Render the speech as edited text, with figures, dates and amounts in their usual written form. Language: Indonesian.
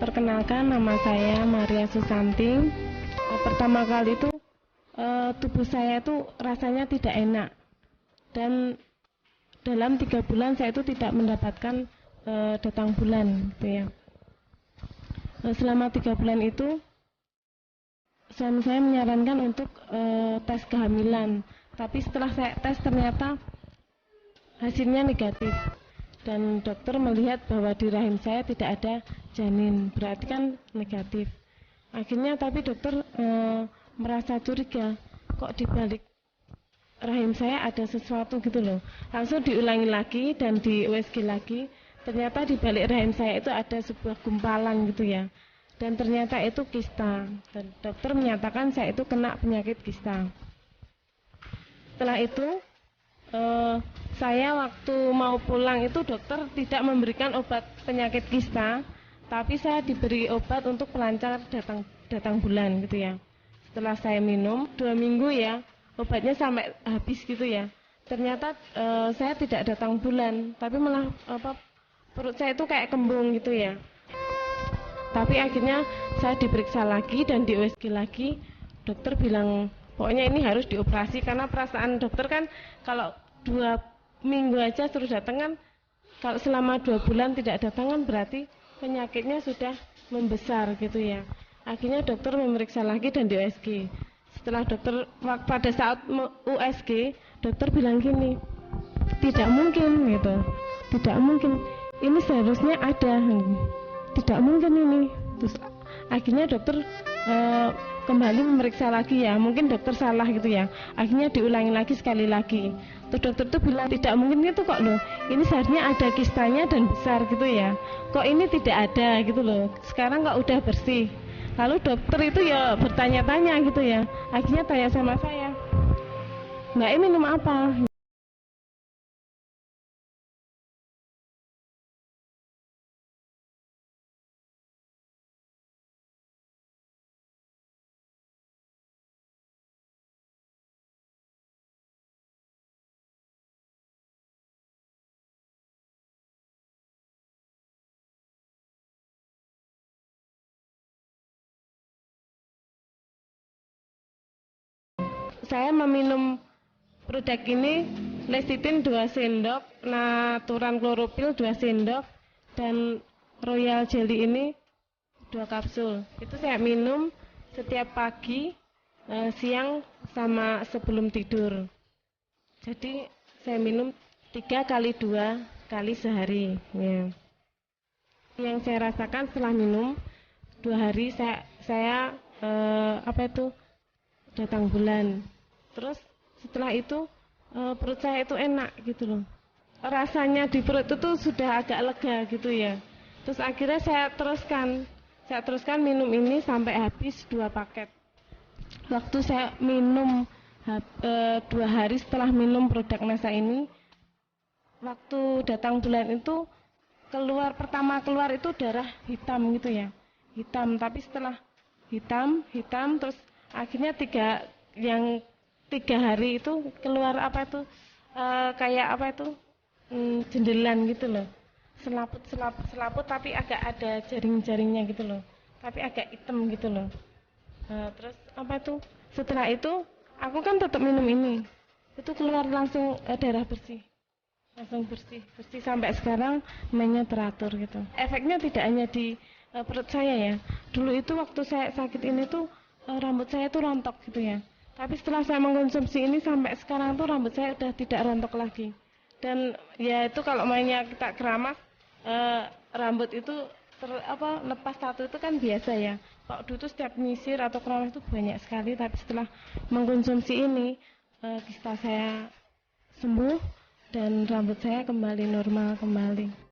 Perkenalkan, nama saya Maria Susanti. Pertama kali itu tubuh saya itu rasanya tidak enak, dan dalam 3 bulan saya itu tidak mendapatkan datang bulan, gitu ya. Selama 3 bulan itu suami saya menyarankan untuk tes kehamilan, tapi setelah saya tes ternyata hasilnya negatif, dan dokter melihat bahwa di rahim saya tidak ada janin, berarti kan negatif. Akhirnya tapi dokter merasa curiga, kok di balik rahim saya ada sesuatu gitu loh. Langsung diulangi lagi dan di USG lagi, ternyata di balik rahim saya itu ada sebuah gumpalan gitu ya. Dan ternyata itu kista. Dan dokter menyatakan saya itu kena penyakit kista. Setelah itu saya waktu mau pulang itu dokter tidak memberikan obat penyakit kista, tapi saya diberi obat untuk pelancar datang bulan gitu ya. Setelah saya minum 2 minggu ya, obatnya sampai habis gitu ya. Ternyata saya tidak datang bulan, tapi malah perut saya itu kayak kembung gitu ya. Tapi akhirnya saya diperiksa lagi dan di USG lagi, dokter bilang pokoknya ini harus dioperasi, karena perasaan dokter kan kalau 2 minggu aja suruh datang kan, kalau selama 2 bulan tidak datang kan berarti penyakitnya sudah membesar gitu ya. Akhirnya dokter memeriksa lagi dan di USG. Setelah dokter pada saat USG, dokter bilang gini, tidak mungkin gitu, tidak mungkin, ini seharusnya ada, tidak mungkin ini. Terus akhirnya dokter kembali memeriksa lagi ya, mungkin dokter salah gitu ya. Akhirnya diulangi lagi sekali lagi. Terus dokter tuh bilang tidak mungkin itu kok loh. Ini seharusnya ada kistanya dan besar gitu ya. Kok ini tidak ada gitu loh. Sekarang kok udah bersih. Lalu dokter itu ya bertanya-tanya gitu ya. Akhirnya tanya sama saya, Mbak ini minum apa? Saya meminum produk ini, Lecithin 2 sendok, Naturan Chlorophyll 2 sendok, dan Royal Jelly ini 2 kapsul. Itu saya minum setiap pagi, siang, sama sebelum tidur. Jadi saya minum 3 kali 2 kali sehari ya. Yang saya rasakan setelah minum 2 hari saya datang bulan. Terus setelah itu perut saya itu enak gitu loh. Rasanya di perut itu sudah agak lega gitu ya. Terus akhirnya saya teruskan minum ini sampai habis 2 paket. Waktu saya minum 2 hari setelah minum produk NASA ini, waktu datang bulan itu pertama keluar itu darah hitam gitu ya. Hitam, tapi setelah hitam terus akhirnya 3 hari itu keluar kayak jendelan gitu loh, selaput tapi agak ada jaring-jaringnya gitu loh, tapi agak hitam gitu loh. Terus setelah itu aku kan tetap minum ini, itu keluar langsung darah bersih, langsung bersih sampai sekarang mainnya teratur gitu. Efeknya tidak hanya di perut saya ya. Dulu itu waktu saya sakit ini tuh rambut saya tuh rontok gitu ya. Tapi setelah saya mengkonsumsi ini sampai sekarang tuh rambut saya udah tidak rontok lagi. Dan ya itu kalau mainnya kita keramas, rambut itu lepas satu itu kan biasa ya. Kalau dulu tuh setiap nyisir atau keramas itu banyak sekali. Tapi setelah mengkonsumsi ini, kista saya sembuh dan rambut saya kembali normal kembali.